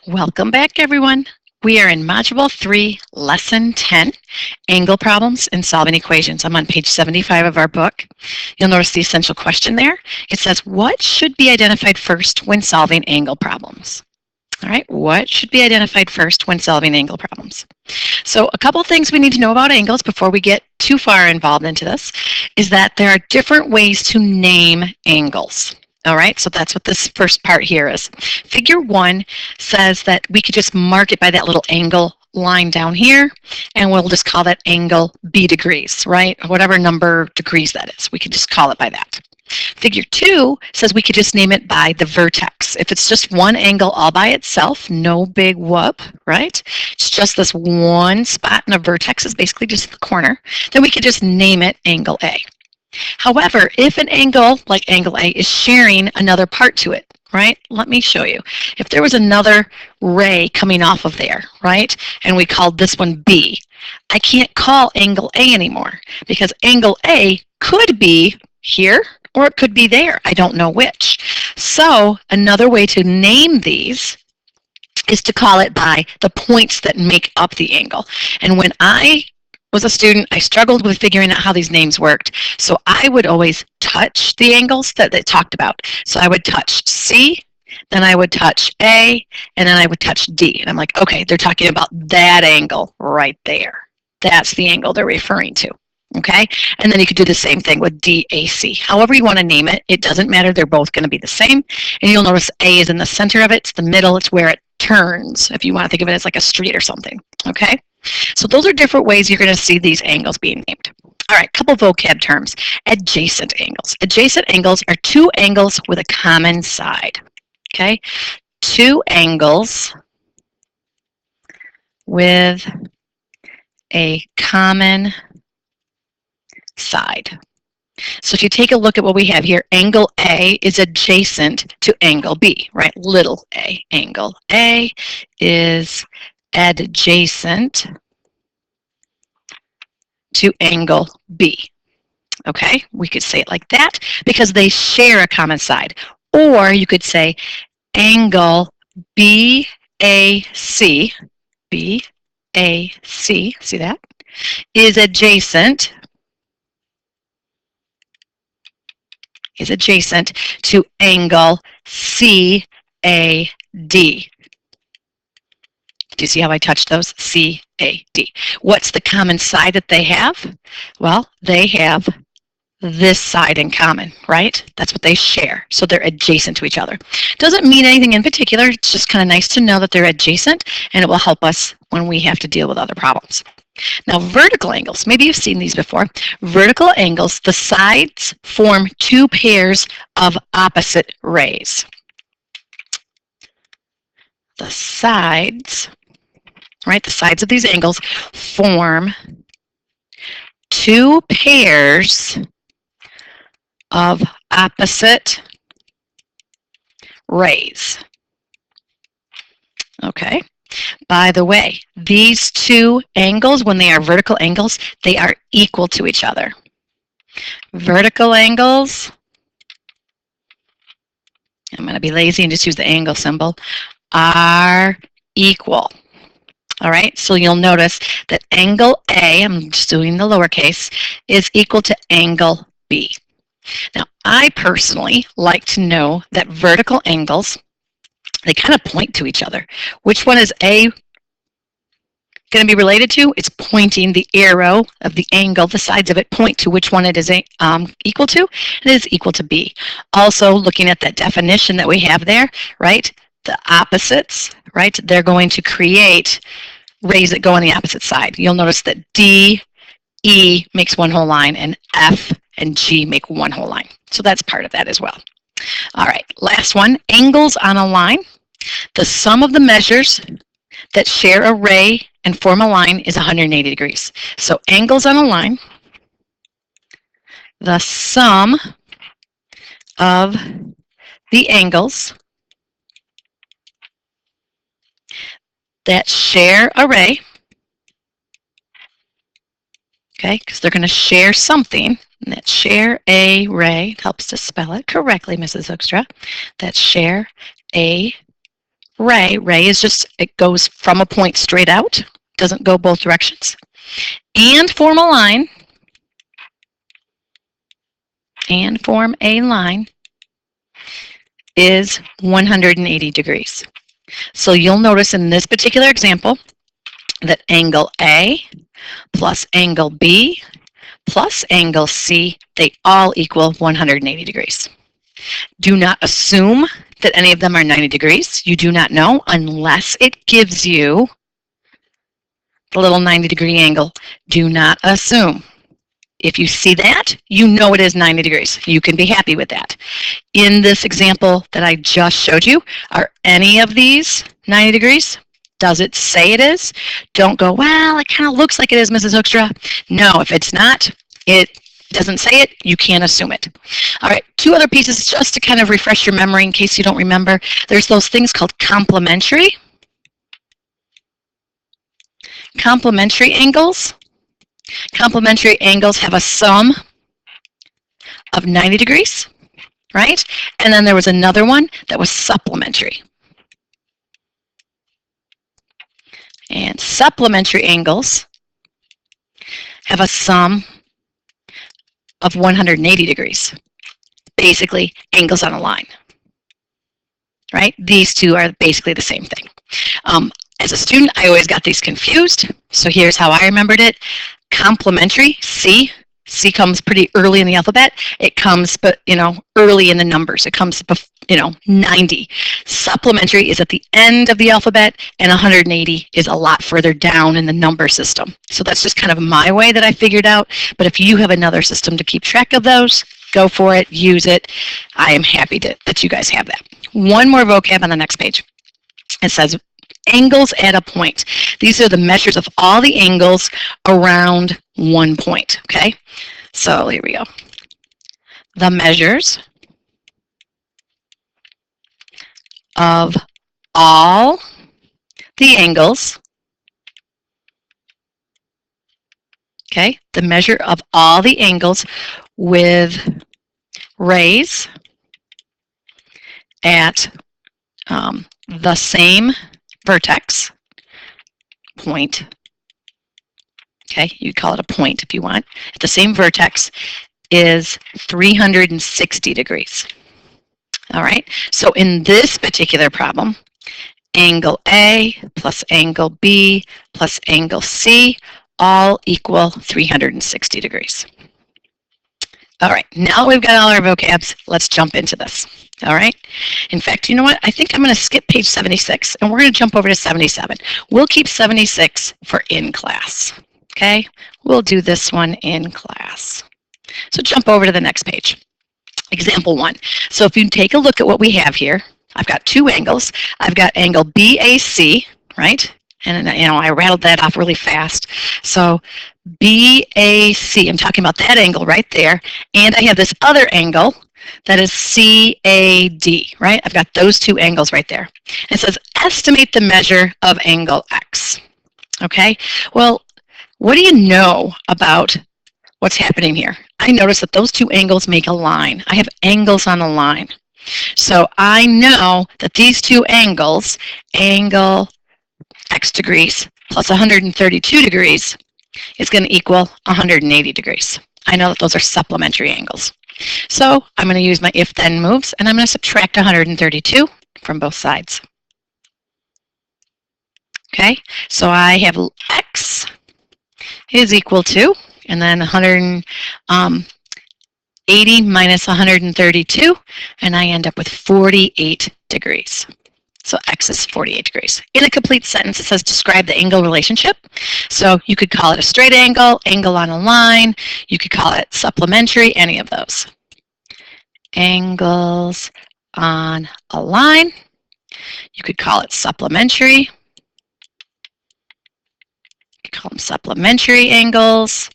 Welcome back, everyone. We are in Module 3, Lesson 10, Angle Problems and Solving Equations. I'm on page 75 of our book. You'll notice the essential question there. It says, what should be identified first when solving angle problems? All right, what should be identified first when solving angle problems? So a couple things we need to know about angles before we get too far involved into this is that there are different ways to name angles. All right, so that's what this first part here is. Figure 1 says that we could just mark it by that little angle line down here, and we'll just call that angle B degrees, right? Whatever number degrees that is, we could just call it by that. Figure 2 says we could just name it by the vertex. If it's just one angle all by itself, no big whoop, right? It's just this one spot in a vertex is basically just the corner, then we could just name it angle A. However, if an angle like angle A is sharing another part to it, right? Let me show you. If there was another ray coming off of there, right? And we called this one B, I can't call angle A anymore because angle A could be here or it could be there. I don't know which. So another way to name these is to call it by the points that make up the angle. And when I was a student, I struggled with figuring out how these names worked. So I would always touch the angles that they talked about. So I would touch C, then I would touch A, and then I would touch D. And I'm like, okay, they're talking about that angle right there. That's the angle they're referring to. Okay, and then you could do the same thing with DAC. However you want to name it, it doesn't matter. They're both going to be the same. And you'll notice A is in the center of it. It's the middle. It's where it turns, if you want to think of it as like a street or something. Okay, so those are different ways you're going to see these angles being named. All right, couple vocab terms. Adjacent angles. Adjacent angles are two angles with a common side. Okay, two angles with a common side. So if you take a look at what we have here, angle A is adjacent to angle B, right? Little a. Angle A is adjacent to angle B. Okay, we could say it like that because they share a common side. Or you could say angle BAC, see that? Is adjacent to angle CAD. Do you see how I touched those? CAD. What's the common side that they have? Well, they have this side in common, right? That's what they share. So they're adjacent to each other. Doesn't mean anything in particular. It's just kind of nice to know that they're adjacent, and it will help us when we have to deal with other problems. Now, vertical angles, maybe you've seen these before. Vertical angles, the sides form two pairs of opposite rays. The sides, right, the sides of these angles form two pairs of opposite rays. Okay. By the way, these two angles, when they are vertical angles, they are equal to each other. Vertical angles, I'm going to be lazy and just use the angle symbol, are equal. All right, so you'll notice that angle A, I'm just doing the lowercase, is equal to angle B. Now, I personally like to know that vertical angles, they kind of point to each other. Which one is A going to be related to? It's pointing the arrow of the angle, the sides of it point to which one it is equal to, and it is equal to B. Also, looking at that definition that we have there, right? The opposites, right? They're going to create rays that go on the opposite side. You'll notice that D, E makes one whole line, and F and G make one whole line. So that's part of that as well. All right, last one, angles on a line. The sum of the measures that share a ray and form a line is 180 degrees. So angles on a line, the sum of the angles that share a ray, okay, because they're going to share something, and that share a ray, it helps to spell it correctly, Mrs. Hoekstra, that share a ray. Ray is just, it goes from a point straight out, doesn't go both directions. And form a line. And form a line is 180 degrees. So you'll notice in this particular example that angle A plus angle B plus angle C, they all equal 180 degrees. Do not assume that any of them are 90 degrees. You do not know unless it gives you the little 90-degree angle. Do not assume. If you see that, you know it is 90 degrees. You can be happy with that. In this example that I just showed you, are any of these 90 degrees? Does it say it is? Don't go, well, it kind of looks like it is, Mrs. Hoekstra. No, if it's not, it doesn't say it, you can't assume it. All right, two other pieces just to kind of refresh your memory in case you don't remember. There's those things called complementary. Complementary angles. Complementary angles have a sum of 90 degrees, right? And then there was another one that was supplementary. And supplementary angles have a sum of 180 degrees. Basically, angles on a line, right? These two are basically the same thing. As a student, I always got these confused. So here's how I remembered it. Complementary, C comes pretty early in the alphabet. It comes, but early in the numbers. It comes, 90. Supplementary is at the end of the alphabet, and 180 is a lot further down in the number system. So that's just kind of my way that I figured out. But if you have another system to keep track of those, go for it, use it. I am happy that you guys have that. One more vocab on the next page. It says angles at a point. These are the measures of all the angles around one point, okay? So here we go. The measures of all the angles, okay? The measure of all the angles with rays at the same vertex point, okay, you call it a point if you want, at the same vertex is 360 degrees. All right, so in this particular problem, angle A plus angle B plus angle C all equal 360 degrees. All right, now we've got all our vocabs, let's jump into this. All right, in fact, you know what? I think I'm going to skip page 76 and we're going to jump over to 77. We'll keep 76 for in class, okay? We'll do this one in class. So jump over to the next page. Example 1. So if you take a look at what we have here, I've got two angles. I've got angle BAC, right? And I rattled that off really fast. So BAC, I'm talking about that angle right there. And I have this other angle that is CAD, right? I've got those two angles right there. It says estimate the measure of angle X. Okay, well, what do you know about what's happening here? I notice that those two angles make a line. I have angles on a line. So I know that these two angles, angle X degrees plus 132 degrees, is going to equal 180 degrees. I know that those are supplementary angles. So I'm going to use my if-then moves, and I'm going to subtract 132 from both sides. Okay, so I have X is equal to, and then 180 minus 132, and I end up with 48 degrees. So X is 48 degrees. In a complete sentence, it says describe the angle relationship. So you could call it a straight angle, angle on a line. You could call it supplementary, any of those. Angles on a line. You could call it supplementary. You could call them supplementary angles.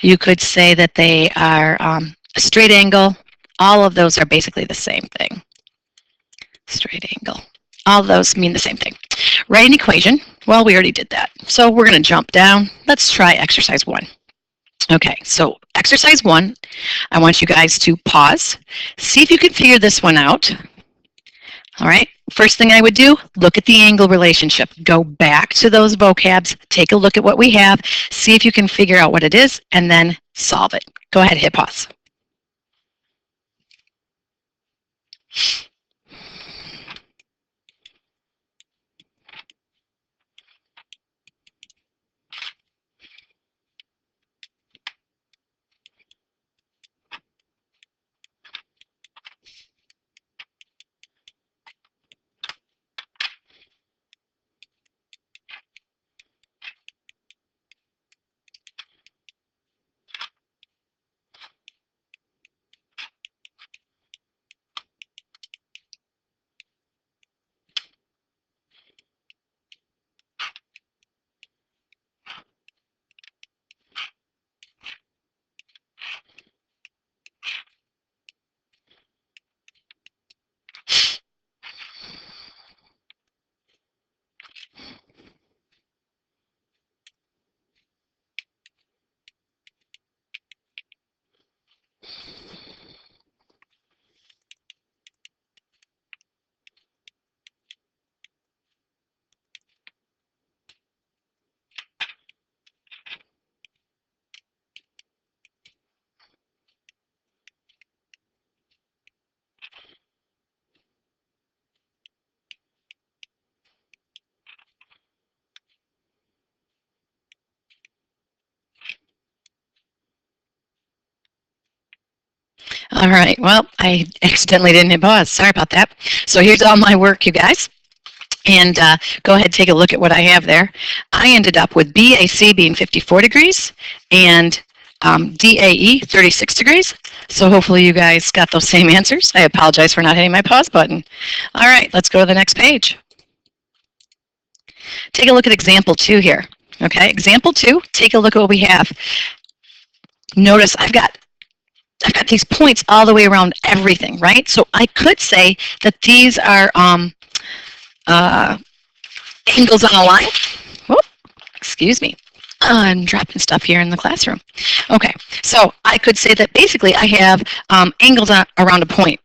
You could say that they are a straight angle. All of those are basically the same thing. Straight angle. All of those mean the same thing. Write an equation. Well, we already did that. So we're going to jump down. Let's try exercise 1. Okay, so exercise 1, I want you guys to pause. See if you can figure this one out. All right, First thing I would do, look at the angle relationship. Go back to those vocabs, take a look at what we have, see if you can figure out what it is, and then solve it. Go ahead, hit pause. All right, well, I accidentally didn't hit pause. Sorry about that. So here's all my work, you guys. And go ahead and take a look at what I have there. I ended up with BAC being 54 degrees and DAE 36 degrees. So hopefully you guys got those same answers. I apologize for not hitting my pause button. All right, let's go to the next page. Take a look at example 2 here. Okay, example 2, take a look at what we have. Notice I've got these points all the way around everything, right? So I could say that these are angles on a line. Whoop, excuse me. I'm dropping stuff here in the classroom. Okay, so I could say that basically I have angles around a point,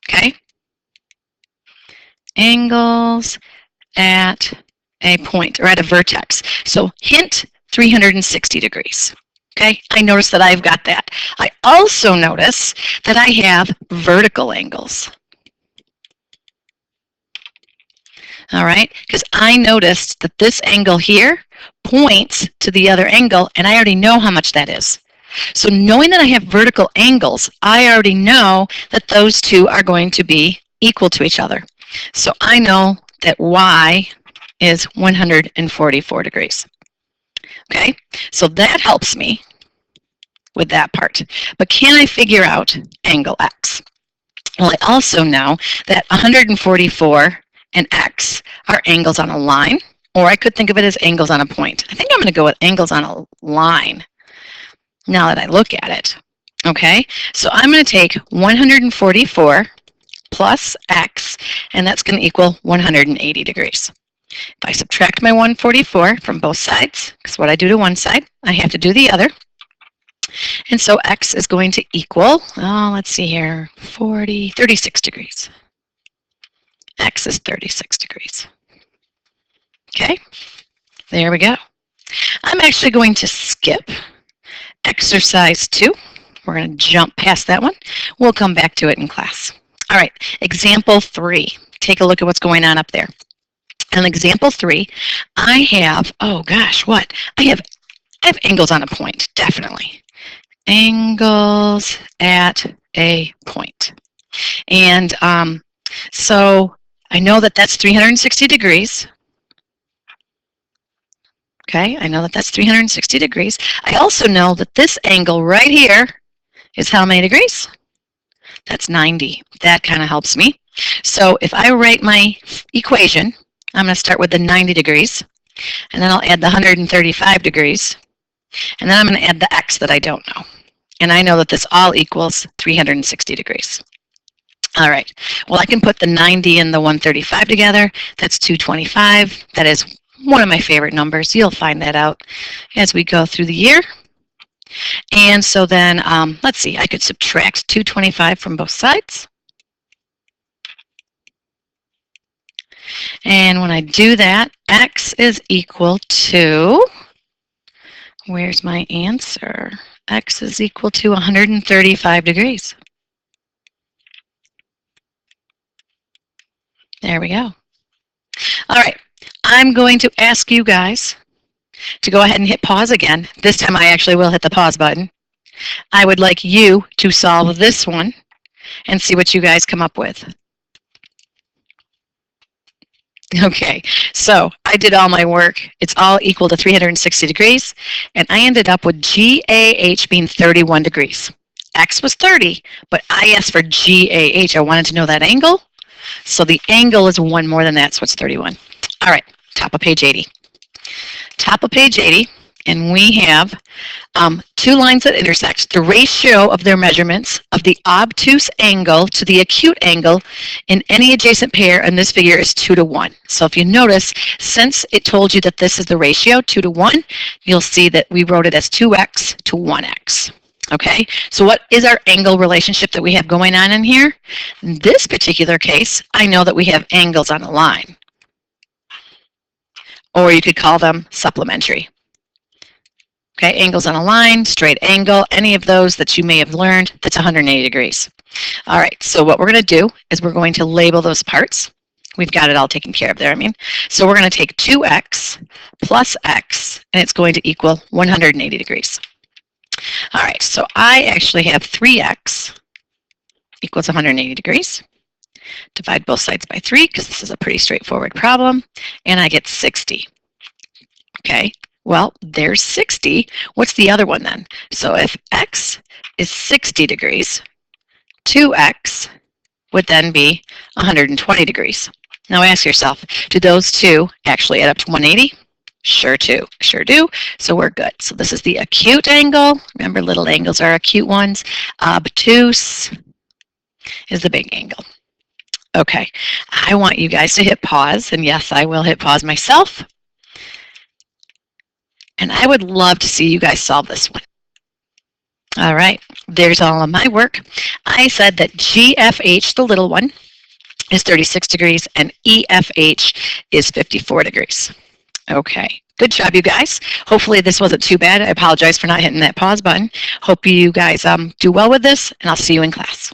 okay? Angles at a point or at a vertex. So hint 360 degrees. Okay, I notice that I've got that. I also notice that I have vertical angles. All right, because I noticed that this angle here points to the other angle, and I already know how much that is. So knowing that I have vertical angles, I already know that those two are going to be equal to each other. So I know that Y is 144 degrees. Okay, so that helps me with that part. But can I figure out angle X? Well, I also know that 144 and X are angles on a line, or I could think of it as angles on a point. I think I'm going to go with angles on a line now that I look at it. Okay, so I'm going to take 144 plus X, and that's going to equal 180 degrees. If I subtract my 144 from both sides, because what I do to one side, I have to do the other. And so X is going to equal, let's see here, 36 degrees. X is 36 degrees. Okay, there we go. I'm actually going to skip exercise 2. We're going to jump past that one. We'll come back to it in class. All right, example 3. Take a look at what's going on up there. In example 3, I have, oh gosh, what? I have angles on a point, definitely. Angles at a point. And so I know that that's 360 degrees. Okay, I know that that's 360 degrees. I also know that this angle right here is how many degrees? That's 90. That kind of helps me. So if I write my equation, I'm going to start with the 90 degrees, and then I'll add the 135 degrees, and then I'm going to add the X that I don't know. And I know that this all equals 360 degrees. All right, well, I can put the 90 and the 135 together. That's 225. That is one of my favorite numbers. You'll find that out as we go through the year. And so then, let's see, I could subtract 225 from both sides. And when I do that, x is equal to, where's my answer? X is equal to 135 degrees. There we go. All right, I'm going to ask you guys to go ahead and hit pause again. This time I actually will hit the pause button. I would like you to solve this one and see what you guys come up with. Okay, so I did all my work. It's all equal to 360 degrees, and I ended up with GAH being 31 degrees. X was 30, but I asked for GAH. I wanted to know that angle, so the angle is one more than that, so it's 31. All right, top of page 80. Top of page 80, and we have two lines that intersect. The ratio of their measurements of the obtuse angle to the acute angle in any adjacent pair in this figure is 2 to 1. So if you notice, since it told you that this is the ratio, 2 to 1, you'll see that we wrote it as 2x to 1x. Okay, so what is our angle relationship that we have going on in here? In this particular case, I know that we have angles on a line. Or you could call them supplementary. Okay, angles on a line, straight angle, any of those that you may have learned, that's 180 degrees. All right, so what we're going to do is we're going to label those parts. We've got it all taken care of there, So we're going to take 2x plus x, and it's going to equal 180 degrees. All right, so I actually have 3x equals 180 degrees. Divide both sides by 3, because this is a pretty straightforward problem, and I get 60. Okay. Well, there's 60. What's the other one then? So if x is 60 degrees, 2x would then be 120 degrees. Now ask yourself, do those two actually add up to 180? Sure do. So we're good. So this is the acute angle. Remember, little angles are acute ones. Obtuse is the big angle. Okay, I want you guys to hit pause, and yes, I will hit pause myself. And I would love to see you guys solve this one. All right, there's all of my work. I said that GFH, the little one, is 36 degrees, and EFH is 54 degrees. Okay, good job, you guys. Hopefully this wasn't too bad. I apologize for not hitting that pause button. Hope you guys do well with this, and I'll see you in class.